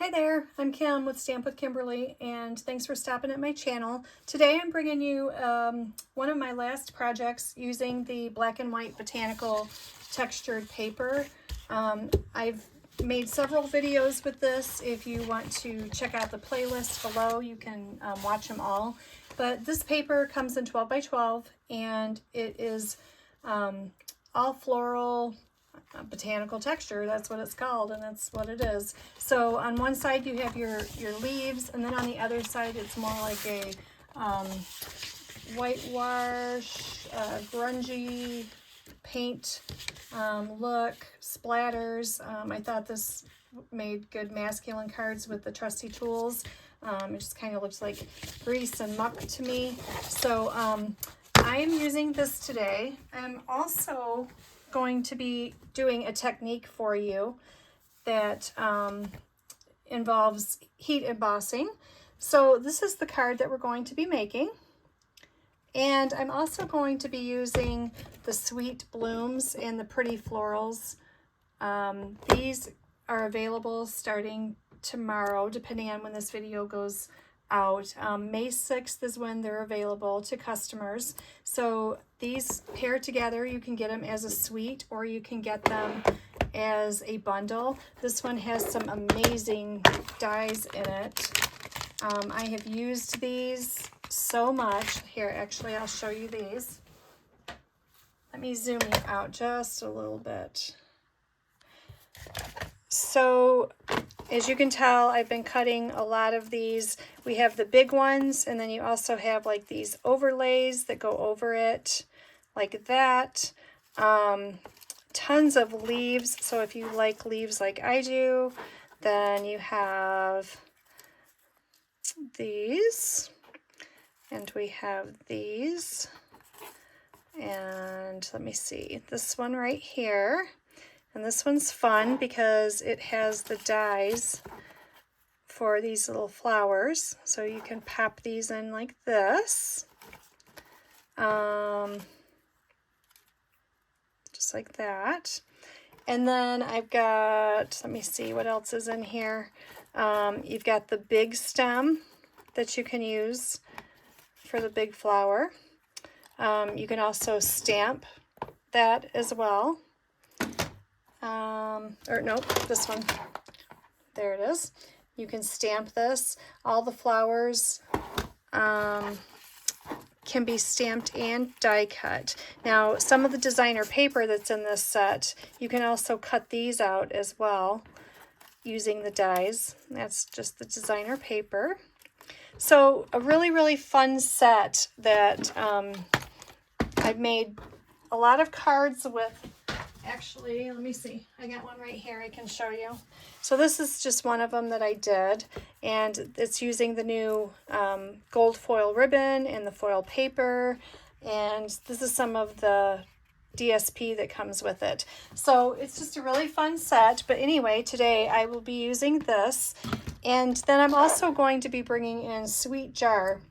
Hi there, I'm Kim with Stamp with Kimberly, and thanks for stopping at my channel. Today I'm bringing you one of my last projects using the black and white botanical textured paper. I've made several videos with this. If you want to check out the playlist below, you can watch them all. But this paper comes in 12 by 12, and it is all floral botanical texture. That's what it's called, and that's what it is. So on one side you have your leaves, and then on the other side it's more like a whitewash, grungy paint look, splatters. I thought this made good masculine cards with the trusty tools. It just kind of looks like grease and muck to me. So I am using this today. I'm also going to be doing a technique for you that involves heat embossing. So this is the card that we're going to be making. And I'm also going to be using the sweet blooms and the pretty florals. These are available starting tomorrow, depending on when this video goes out. May 6th is when they're available to customers. So these pair together. You can get them as a suite, or you can get them as a bundle. This one has some amazing dies in it. I have used these so much. Here, actually, I'll show you these. Let me zoom you out just a little bit. So as you can tell, I've been cutting a lot of these. We have the big ones, and then you also have like these overlays that go over it like that. Tons of leaves. So if you like leaves like I do, then you have these, and we have these, and let me see, this one right here. And this one's fun because it has the dies for these little flowers. So you can pop these in like this. Just like that. And then I've got, let me see what else is in here. You've got the big stem that you can use for the big flower. You can also stamp that as well. Or nope, this one. There it is. You can stamp this. All the flowers can be stamped and die cut. Now, some of the designer paper that's in this set, you can also cut these out as well using the dies. That's just the designer paper. So a really, really fun set that I've made a lot of cards with. Actually, let me see. I got one right here I can show you. So this is just one of them that I did, and it's using the new gold foil ribbon and the foil paper, and this is some of the DSP that comes with it. So it's just a really fun set. But anyway, today I will be using this, and then I'm also going to be bringing in Sweet Jar.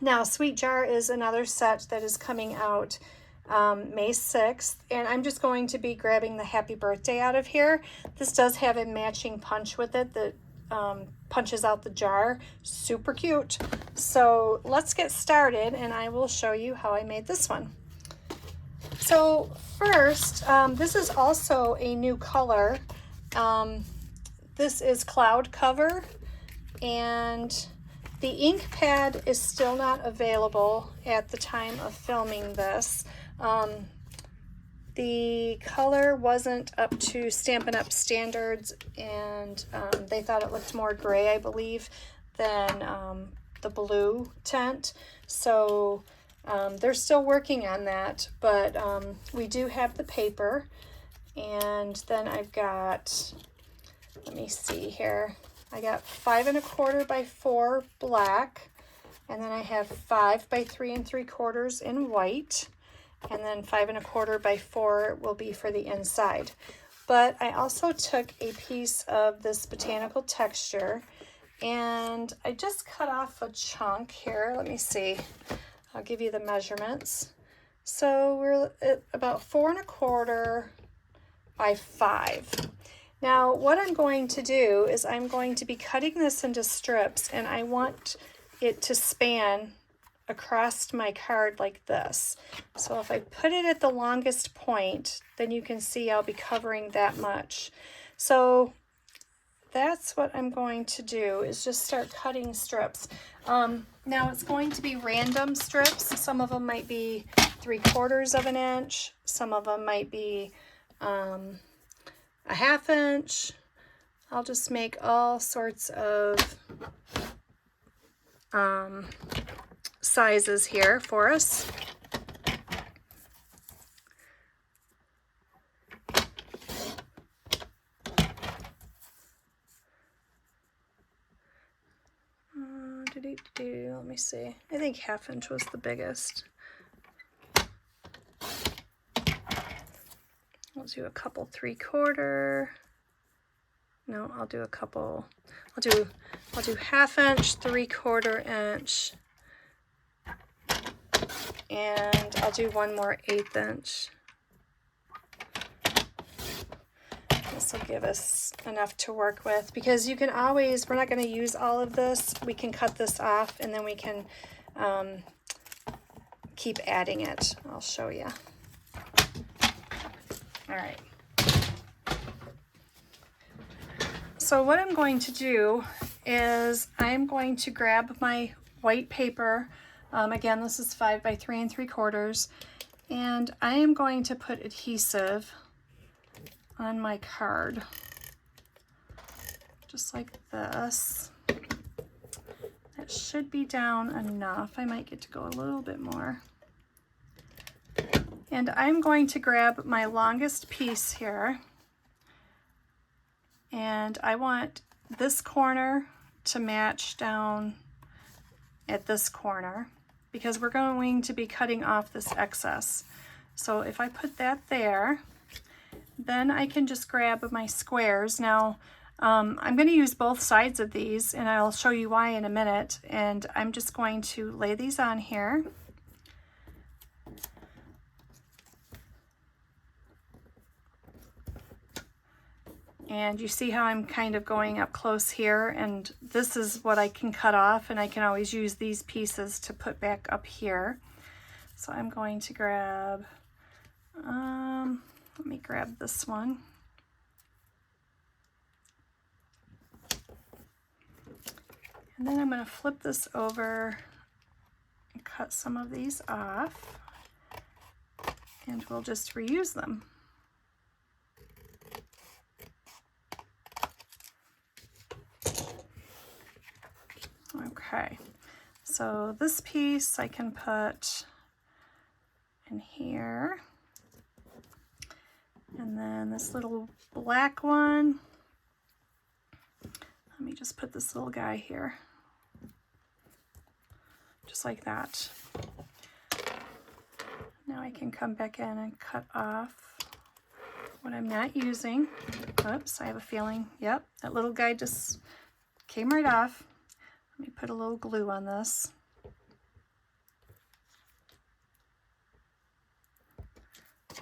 Now, Sweet Jar is another set that is coming out May 6th, and I'm just going to be grabbing the happy birthday out of here. This does have a matching punch with it that punches out the jar. Super cute. So let's get started, and I will show you how I made this one. So first, this is also a new color. This is Cloud Cover, and the ink pad is still not available at the time of filming this. The color wasn't up to Stampin' Up! Standards, and they thought it looked more gray, I believe, than the blue tint. So they're still working on that, but we do have the paper. And then I've got, let me see here, I got 5 1/4 by 4 black, and then I have 5 by 3 3/4 in white, and then 5 1/4 by 4 will be for the inside. But I also took a piece of this botanical texture, and I just cut off a chunk here. Let me see. I'll give you the measurements. So we're at about 4 1/4 by 5. Now what I'm going to do is I'm going to be cutting this into strips, and I want it to span across my card like this. So if I put it at the longest point, then you can see I'll be covering that much. So that's what I'm going to do, is just start cutting strips. Now it's going to be random strips. Some of them might be 3/4 of an inch. Some of them might be a 1/2 inch. I'll just make all sorts of sizes here for us. Let me see. I think 1/2 inch was the biggest. I'll do a couple 3/4. No, I'll do a couple. I'll do 1/2 inch, 3/4 inch, and I'll do one more 1/8 inch. This will give us enough to work with, because you can always, we're not going to use all of this. We can cut this off and then we can keep adding it. I'll show you. All right. So what I'm going to do is I'm going to grab my white paper. Again, this is 5 by 3 3/4, and I am going to put adhesive on my card, just like this. That should be down enough. I might get to go a little bit more. And I'm going to grab my longest piece here, and I want this corner to match down at this corner, because we're going to be cutting off this excess. So if I put that there, then I can just grab my squares. Now I'm going to use both sides of these, and I'll show you why in a minute. And I'm just going to lay these on here. And you see how I'm kind of going up close here, and this is what I can cut off, and I can always use these pieces to put back up here. So I'm going to grab, let me grab this one. And then I'm going to flip this over and cut some of these off, and we'll just reuse them. Okay, so this piece I can put in here, and then this little black one, let me just put this little guy here, just like that. Now I can come back in and cut off what I'm not using. Oops, I have a feeling, yep, that little guy just came right off. Let me put a little glue on this.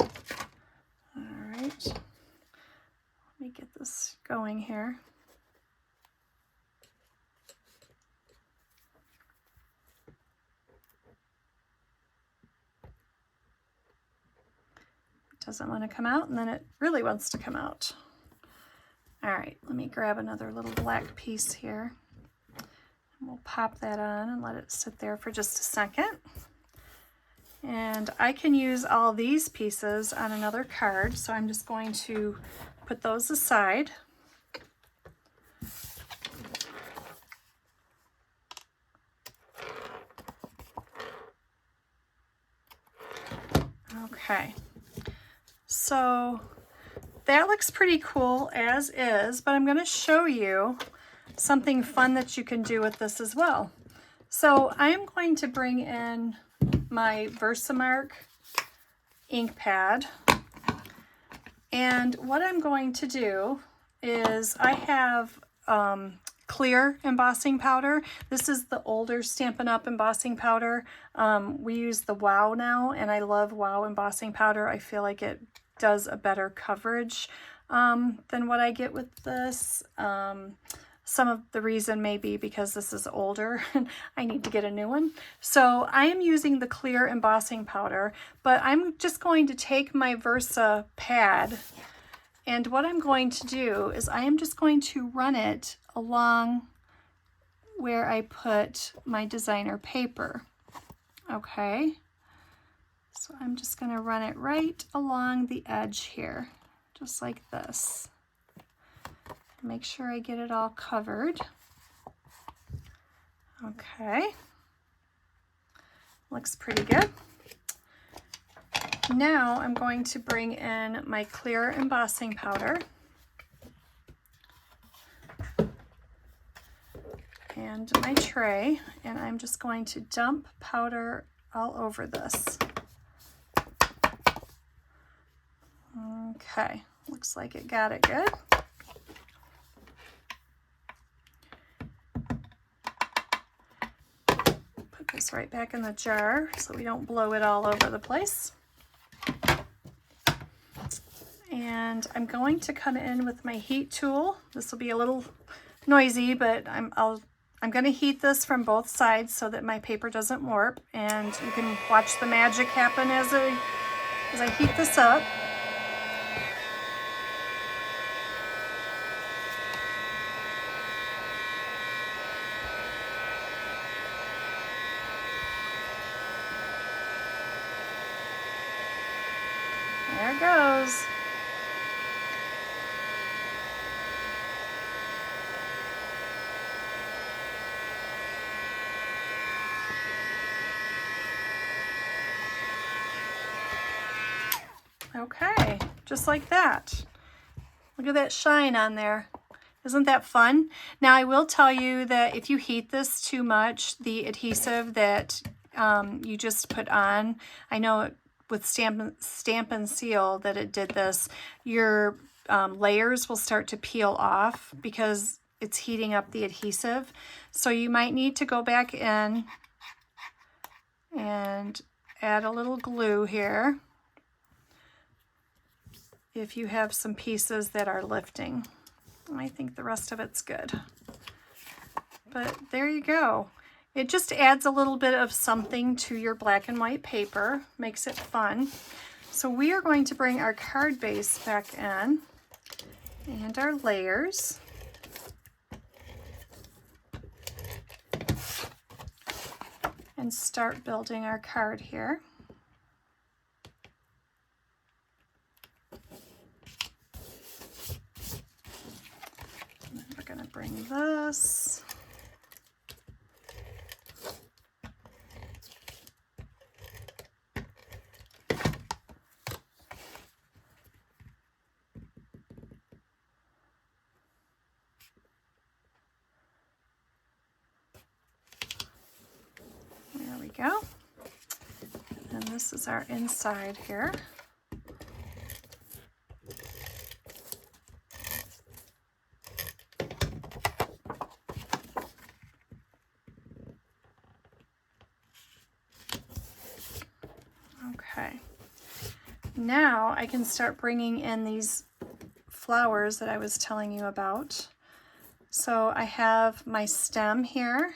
All right, let me get this going here. It doesn't want to come out, and then it really wants to come out. All right, let me grab another little black piece here. We'll pop that on and let it sit there for just a second. And I can use all these pieces on another card, so I'm just going to put those aside. Okay, so that looks pretty cool as is, but I'm going to show you something fun that you can do with this as well. So I'm going to bring in my Versamark ink pad, and what I'm going to do is I have clear embossing powder. This is the older Stampin' Up! Embossing powder. We use the Wow now, and I love Wow embossing powder. I feel like it does a better coverage. than what I get with this. Some of the reason may be because this is older and I need to get a new one. So I am using the clear embossing powder, but I'm just going to take my Versa pad, and what I'm going to do is I am just going to run it along where I put my designer paper. Okay, so I'm just going to run it right along the edge here, just like this. Make sure I get it all covered. Okay, looks pretty good. Now I'm going to bring in my clear embossing powder and my tray, and I'm just going to dump powder all over this. Okay, looks like it got it good. Put this right back in the jar so we don't blow it all over the place. And I'm going to come in with my heat tool. This will be a little noisy, but I'm going to heat this from both sides so that my paper doesn't warp, and you can watch the magic happen as I heat this up. There it goes. Okay, just like that. Look at that shine on there. Isn't that fun? Now I will tell you that if you heat this too much, the adhesive that you just put on, I know with Stamp and Seal that it did this, your layers will start to peel off because it's heating up the adhesive. So you might need to go back in and add a little glue here if you have some pieces that are lifting. I think the rest of it's good. But there you go. It just adds a little bit of something to your black and white paper, makes it fun. So we are going to bring our card base back in and our layers. And start building our card here. And then we're going to bring this. There we go. And this is our inside here. Okay. Now I can start bringing in these flowers that I was telling you about. So I have my stem here,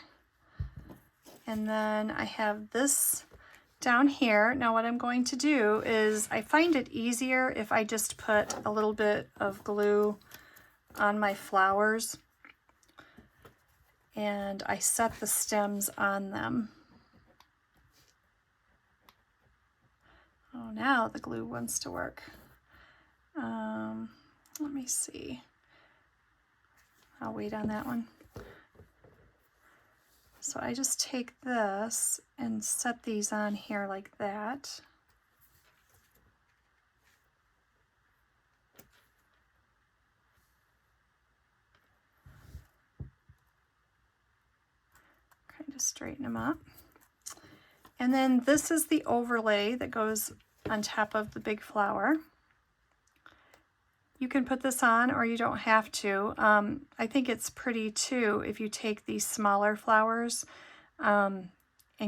and then I have this down here. Now what I'm going to do is, I find it easier if I just put a little bit of glue on my flowers and I set the stems on them. Oh, now the glue wants to work. Let me see. I'll wait on that one. So I just take this and set these on here like that. Kind of straighten them up. And then this is the overlay that goes on top of the big flower. You can put this on or you don't have to. I think it's pretty too if you take these smaller flowers and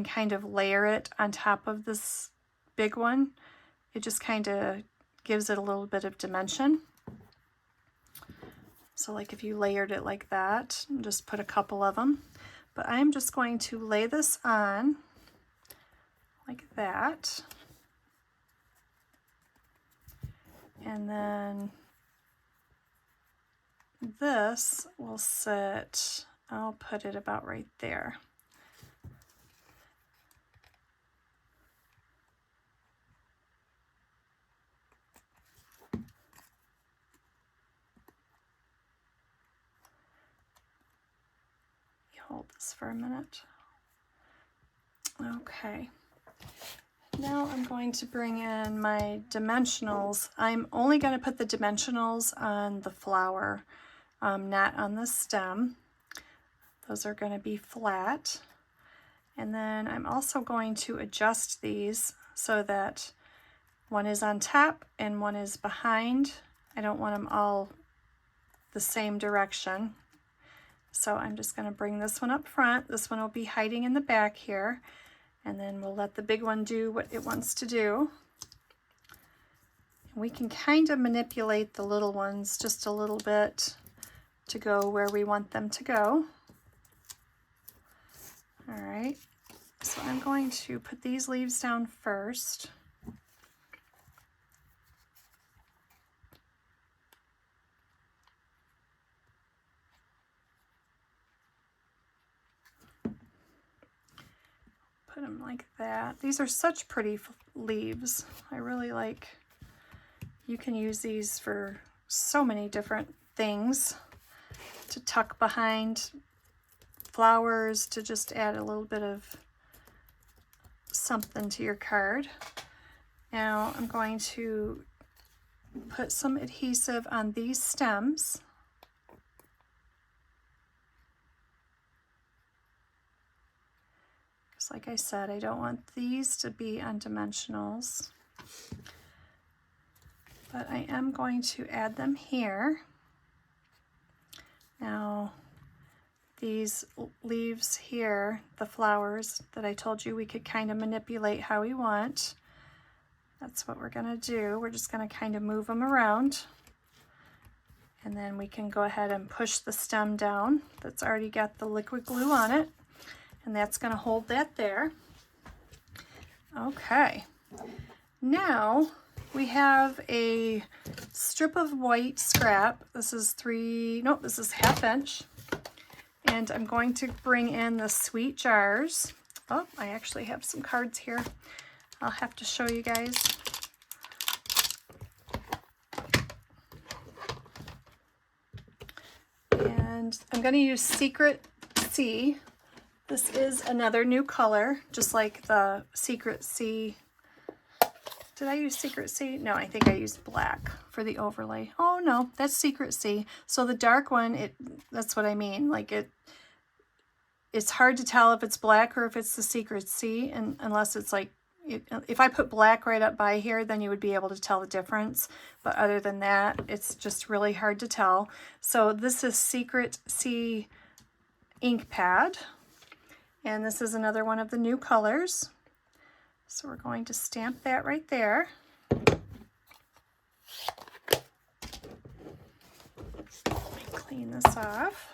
kind of layer it on top of this big one. It just kind of gives it a little bit of dimension. So like if you layered it like that, just put a couple of them. But I'm just going to lay this on like that. And then this will sit, I'll put it about right there. Hold this for a minute. Okay. Now I'm going to bring in my dimensionals. I'm only going to put the dimensionals on the flower, not on the stem. Those are going to be flat. And then I'm also going to adjust these so that one is on top and one is behind. I don't want them all the same direction. So I'm just going to bring this one up front. This one will be hiding in the back here. And then we'll let the big one do what it wants to do. And we can kind of manipulate the little ones just a little bit to go where we want them to go. All right, so I'm going to put these leaves down first. Put them like that. These are such pretty leaves. I really like, you can use these for so many different things, to tuck behind flowers, to just add a little bit of something to your card. Now I'm going to put some adhesive on these stems. Like I said, I don't want these to be on dimensionals, but I am going to add them here. Now, these leaves here, the flowers that I told you we could kind of manipulate how we want, that's what we're going to do. We're just going to kind of move them around, and then we can go ahead and push the stem down that's already got the liquid glue on it. And that's going to hold that there. Okay, now we have a strip of white scrap. This is this is 1/2 inch. And I'm going to bring in the sweet jars. Oh, I actually have some cards here. I'll have to show you guys. And I'm going to use Secret C. This is another new color, just like the Secret C. Did I use Secret C? No, I think I used black for the overlay. Oh no, that's Secret C. So the dark one, that's what I mean. Like it's hard to tell if it's black or if it's the Secret C, and unless it's like, if I put black right up by here, then you would be able to tell the difference. But other than that, it's just really hard to tell. So this is Secret C ink pad. And this is another one of the new colors. So we're going to stamp that right there. Let me clean this off.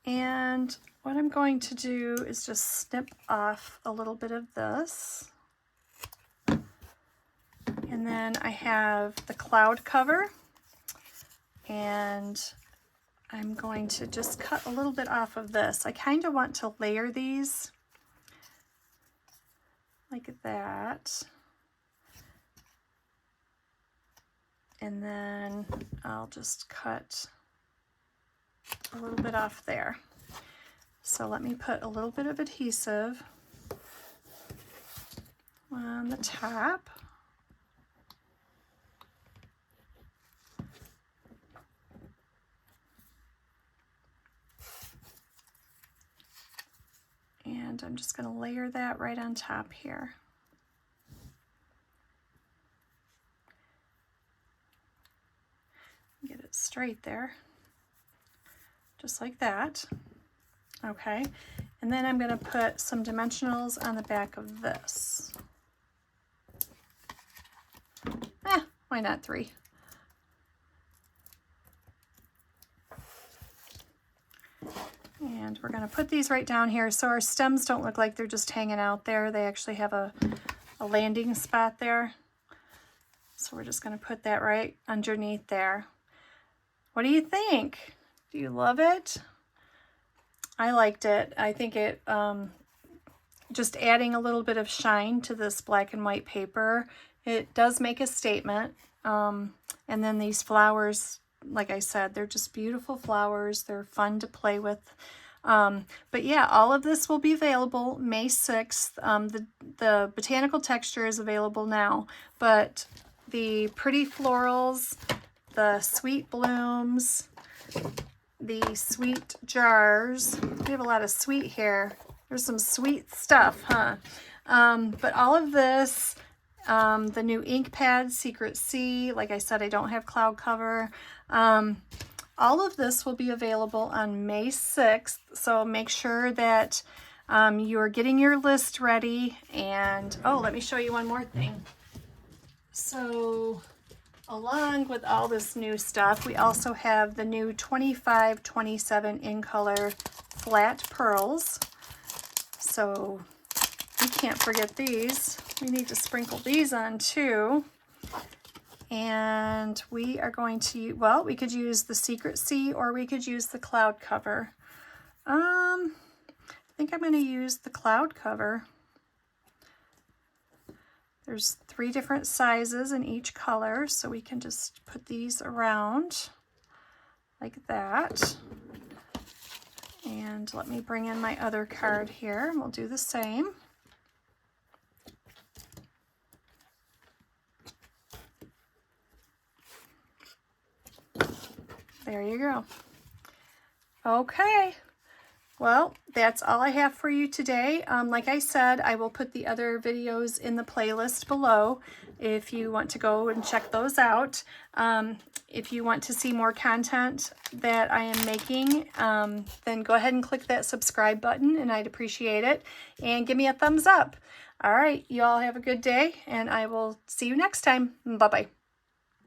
And what I'm going to do is just snip off a little bit of this. And then I have the cloud cover. And I'm going to just cut a little bit off of this. I kind of want to layer these like that. And then I'll just cut a little bit off there. So let me put a little bit of adhesive on the top. And I'm just going to layer that right on top here. Get it straight there, just like that. Okay, and then I'm going to put some dimensionals on the back of this. Why not 3? And we're going to put these right down here so our stems don't look like they're just hanging out there. They actually have a landing spot there. So we're just going to put that right underneath there. What do you think? Do you love it? I liked it. I think it, just adding a little bit of shine to this black and white paper, it does make a statement. And then these flowers, like I said, they're just beautiful flowers. They're fun to play with. But yeah, all of this will be available May 6th. The botanical texture is available now, but the pretty florals, the sweet blooms, the sweet jars, we have a lot of sweet here. There's some sweet stuff, huh? But all of this, the new ink pad, Secret Sea, like I said, I don't have cloud cover. All of this will be available on May 6th, so make sure that you're getting your list ready. And, oh, let me show you one more thing. So, along with all this new stuff, we also have the new 25-27 in color flat pearls. So, we can't forget these. We need to sprinkle these on too. And we are going to, well, we could use the Secret Sea or we could use the cloud cover. I think I'm going to use the cloud cover. There's 3 different sizes in each color, so we can just put these around like that. And let me bring in my other card here, and we'll do the same. There you go. Okay. Well, that's all I have for you today. Like I said, I will put the other videos in the playlist below if you want to go and check those out. If you want to see more content that I am making, then go ahead and click that subscribe button, and I'd appreciate it. And give me a thumbs up. All right, you all have a good day, and I will see you next time. Bye-bye.